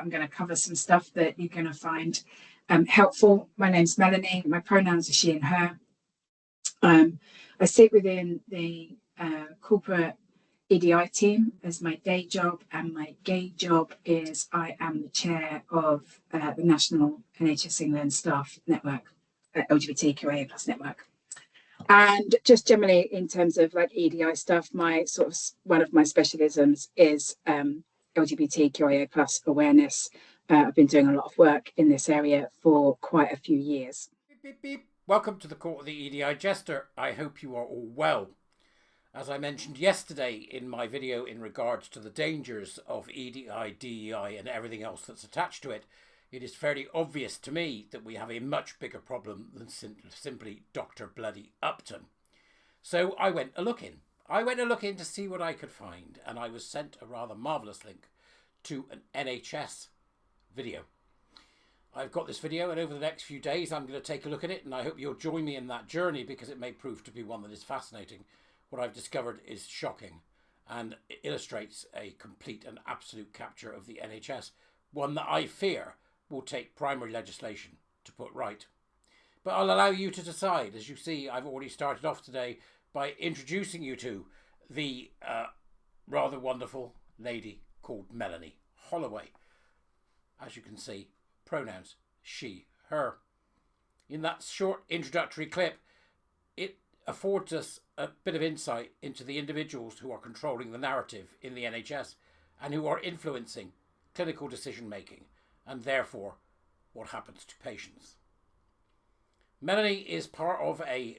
I'm going to cover some stuff that you're going to find helpful. My name's Melanie. My pronouns are she and her. I sit within the corporate EDI team as my day job, and my gay job is I am the chair of the National NHS England Staff Network, LGBTQIA plus network. And just generally in terms of like EDI stuff, my sort of one of my specialisms is LGBTQIA plus awareness. I've been doing a lot of work in this area for quite a few years. Beep, beep, beep. Welcome to the Court of the Edijester. I hope you are all well. As I mentioned yesterday in my video in regards to the dangers of EDI, DEI and everything else that's attached to it, it is fairly obvious to me that we have a much bigger problem than simply Dr. Bloody Upton. So I went a-looking. To see what I could find, and I was sent a rather marvellous link to an NHS video. I've got this video, and over the next few days I'm going to take a look at it, and I hope you'll join me in that journey because it may prove to be one that is fascinating. What I've discovered is shocking, and it illustrates a complete and absolute capture of the NHS, one that I fear will take primary legislation to put right. But I'll allow you to decide. As you see, I've already started off today by introducing you to the rather wonderful lady called Melanie Holloway. As you can see, pronouns she, her. In that short introductory clip, it affords us a bit of insight into the individuals who are controlling the narrative in the NHS and who are influencing clinical decision making and therefore what happens to patients. Melanie is part of a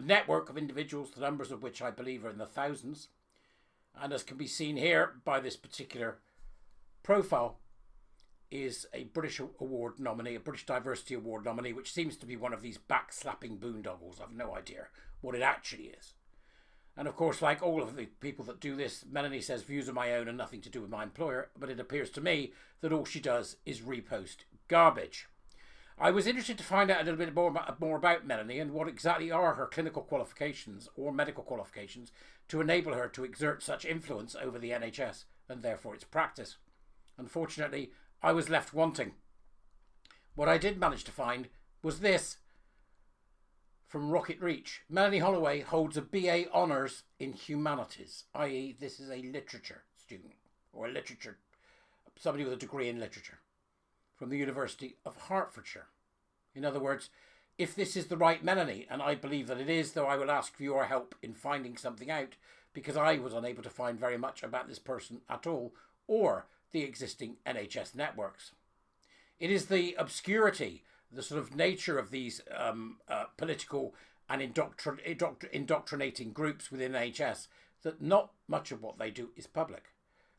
network of individuals, the numbers of which I believe are in the thousands, and as can be seen here by this particular profile, is a British Award nominee, a British Diversity Award nominee, which seems to be one of these backslapping boondoggles. I've no idea what it actually is. And of course, like all of the people that do this, Melanie says views are my own and nothing to do with my employer, but it appears to me that all she does is repost garbage. I was interested to find out a little bit more about Melanie and what exactly are her clinical qualifications or medical qualifications to enable her to exert such influence over the NHS and therefore its practice. Unfortunately, I was left wanting. What I did manage to find was this. From Rocket Reach, Melanie Holloway holds a BA Honours in Humanities, i.e. this is a literature student, or somebody with a degree in literature, from the University of Hertfordshire. In other words, if this is the right Melanie, and I believe that it is, though I will ask for your help in finding something out, because I was unable to find very much about this person at all, or the existing NHS networks. It is the obscurity, the sort of nature of these political and indoctrinating groups within NHS that not much of what they do is public.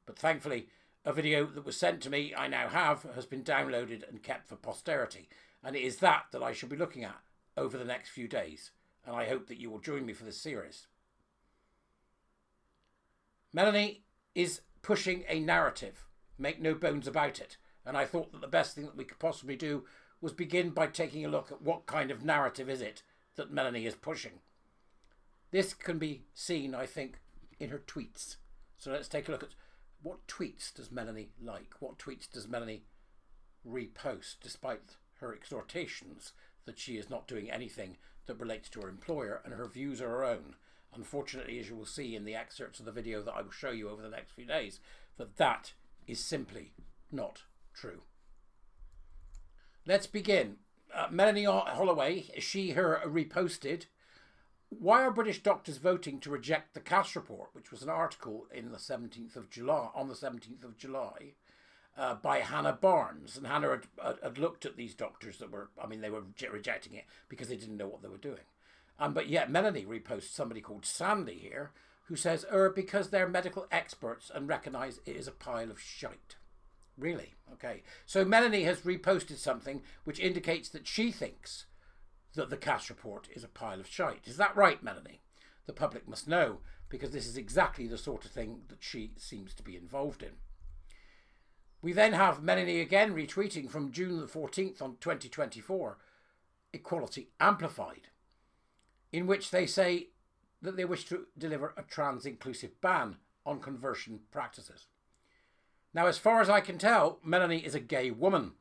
But thankfully, a video that was sent to me, I now have, has been downloaded and kept for posterity. And it is that I shall be looking at over the next few days. And I hope that you will join me for this series. Melanie is pushing a narrative. Make no bones about it. And I thought that the best thing that we could possibly do was begin by taking a look at what kind of narrative is it that Melanie is pushing. This can be seen, I think, in her tweets. So let's take a look at what tweets does Melanie like? What tweets does Melanie repost, despite her exhortations that she is not doing anything that relates to her employer and her views are her own. Unfortunately, as you will see in the excerpts of the video that I will show you over the next few days, that is simply not true. Let's begin. Melanie Holloway, she, her, reposted. Why are British doctors voting to reject the Cass report, which was an article in the 17th of July, on the 17th of July, by Hannah Barnes. And Hannah had looked at these doctors that were, they were rejecting it because they didn't know what they were doing. But yet Melanie reposts somebody called Sandy here, who says, because they're medical experts and recognise it is a pile of shite. Really? Okay. So Melanie has reposted something which indicates that she thinks that the Cass report is a pile of shite. Is that right, Melanie? The public must know, because this is exactly the sort of thing that she seems to be involved in. We then have Melanie again retweeting from June the 14th on 2024, Equality Amplified, in which they say that they wish to deliver a trans-inclusive ban on conversion practices. Now, as far as I can tell, Melanie is a gay woman,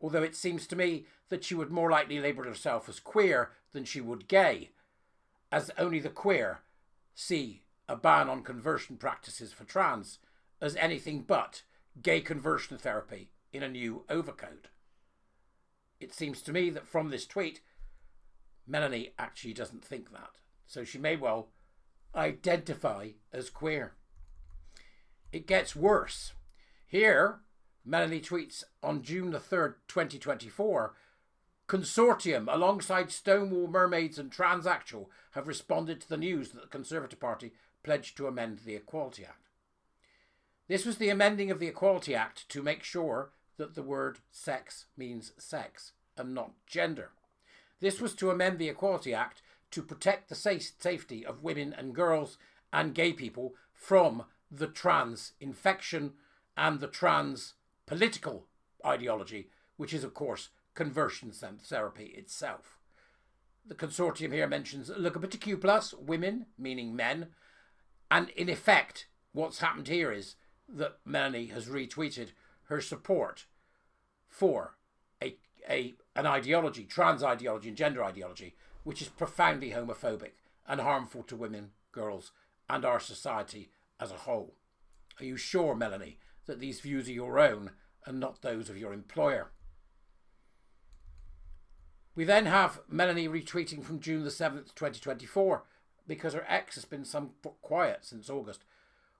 although it seems to me that she would more likely label herself as queer than she would gay, as only the queer see a ban on conversion practices for trans as anything but gay conversion therapy in a new overcoat. It seems to me that from this tweet, Melanie actually doesn't think that, so she may well identify as queer. It gets worse. Here, Melanie tweets on June the 3rd, 2024, Consortium, alongside Stonewall Mermaids and Transactual, have responded to the news that the Conservative Party pledged to amend the Equality Act. This was the amending of the Equality Act to make sure that the word sex means sex and not gender. This was to amend the Equality Act to protect the safety of women and girls and gay people from the trans infection and the trans political ideology, which is, of course, conversion therapy itself. The consortium here mentions LGBTQ+, women, meaning men, and in effect, what's happened here is that Melanie has retweeted her support for an ideology, trans ideology and gender ideology, which is profoundly homophobic and harmful to women, girls, and our society as a whole. Are you sure, Melanie, that these views are your own and not those of your employer? We then have Melanie retweeting from June the 7th, 2024, because her ex has been somewhat quiet since August.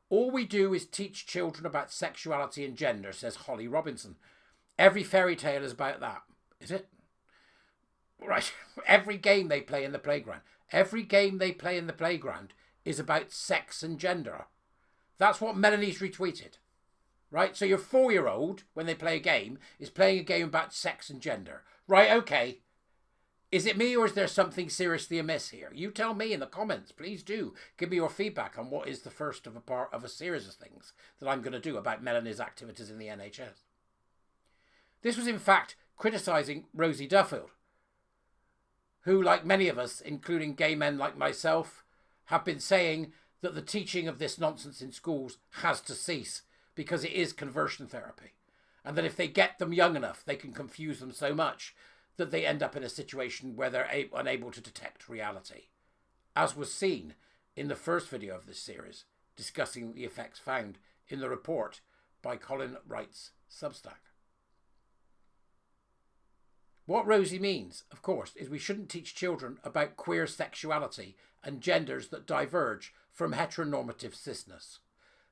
All we do is teach children about sexuality and gender, says Holly Robinson. Every fairy tale is about that. Is it? Right. Every game they play in the playground. Every game they play in the playground is about sex and gender. That's what Melanie's retweeted. Right? So your 4-year-old, when they play a game, is playing a game about sex and gender. Right, okay. Is it me or is there something seriously amiss here? You tell me in the comments. Please do. Give me your feedback on what is the first of a part of a series of things that I'm going to do about Melanie's activities in the NHS. This was in fact criticising Rosie Duffield, who, like many of us, including gay men like myself, have been saying that the teaching of this nonsense in schools has to cease because it is conversion therapy, and that if they get them young enough, they can confuse them so much that they end up in a situation where they're unable to detect reality, as was seen in the first video of this series, discussing the effects found in the report by Colin Wright's Substack. What Rosie means, of course, is we shouldn't teach children about queer sexuality and genders that diverge from heteronormative cisness.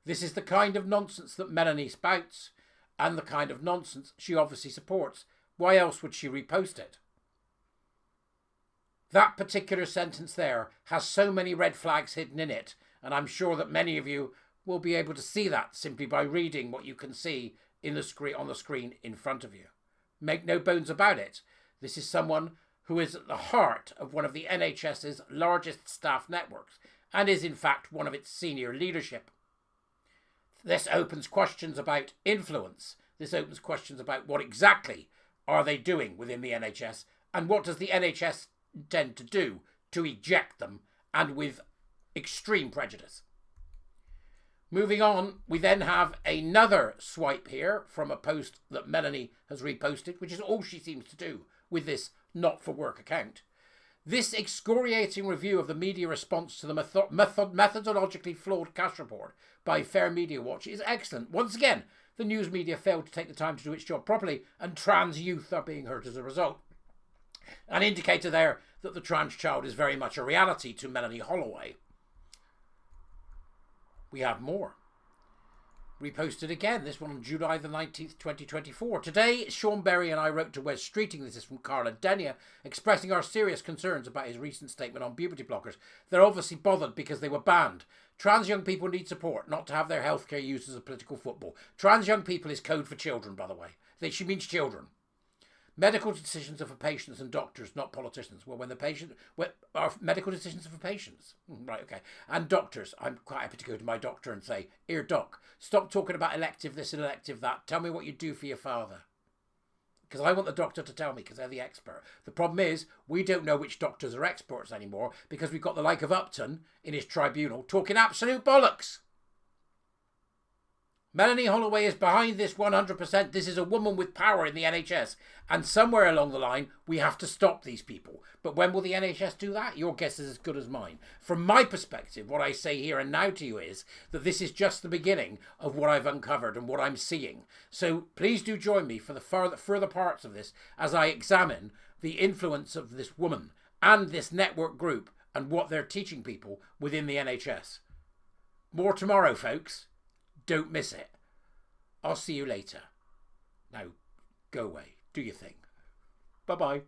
This is the kind of nonsense that Melanie spouts, and the kind of nonsense she obviously supports. Why else would she repost it? That particular sentence there has so many red flags hidden in it, and I'm sure that many of you will be able to see that simply by reading what you can see in the screen on the screen in front of you. Make no bones about it. This is someone who is at the heart of one of the NHS's largest staff networks and is in fact one of its senior leadership. This opens questions about influence. This opens questions about what exactly are they doing within the NHS and what does the NHS intend to do to eject them, and with extreme prejudice. Moving on, we then have another swipe here from a post that Melanie has reposted, which is all she seems to do with this not-for-work account. This excoriating review of the media response to the methodologically flawed cash report by Fair Media Watch is excellent. Once again, the news media failed to take the time to do its job properly, and trans youth are being hurt as a result. An indicator there that the trans child is very much a reality to Melanie Holloway. We have more. Reposted again, this one on July the 19th, 2024. Today, Sean Berry and I wrote to Wes Streeting, this is from Carla Denia, expressing our serious concerns about his recent statement on puberty blockers. They're obviously bothered because they were banned. Trans young people need support, not to have their healthcare used as a political football. Trans young people is code for children, by the way. She means children. Medical decisions are for patients and doctors, not politicians. Well, our medical decisions are for patients. Right, okay. And doctors. I'm quite happy to go to my doctor and say, "Here, doc, stop talking about elective this and elective that. Tell me what you do for your father." Because I want the doctor to tell me, because they're the expert. The problem is, we don't know which doctors are experts anymore, because we've got the like of Upton in his tribunal talking absolute bollocks. Melanie Holloway is behind this 100%. This is a woman with power in the NHS. And somewhere along the line, we have to stop these people. But when will the NHS do that? Your guess is as good as mine. From my perspective, what I say here and now to you is that this is just the beginning of what I've uncovered and what I'm seeing. So please do join me for the further parts of this as I examine the influence of this woman and this network group and what they're teaching people within the NHS. More tomorrow, folks. Don't miss it. I'll see you later. Now, go away. Do your thing. Bye-bye.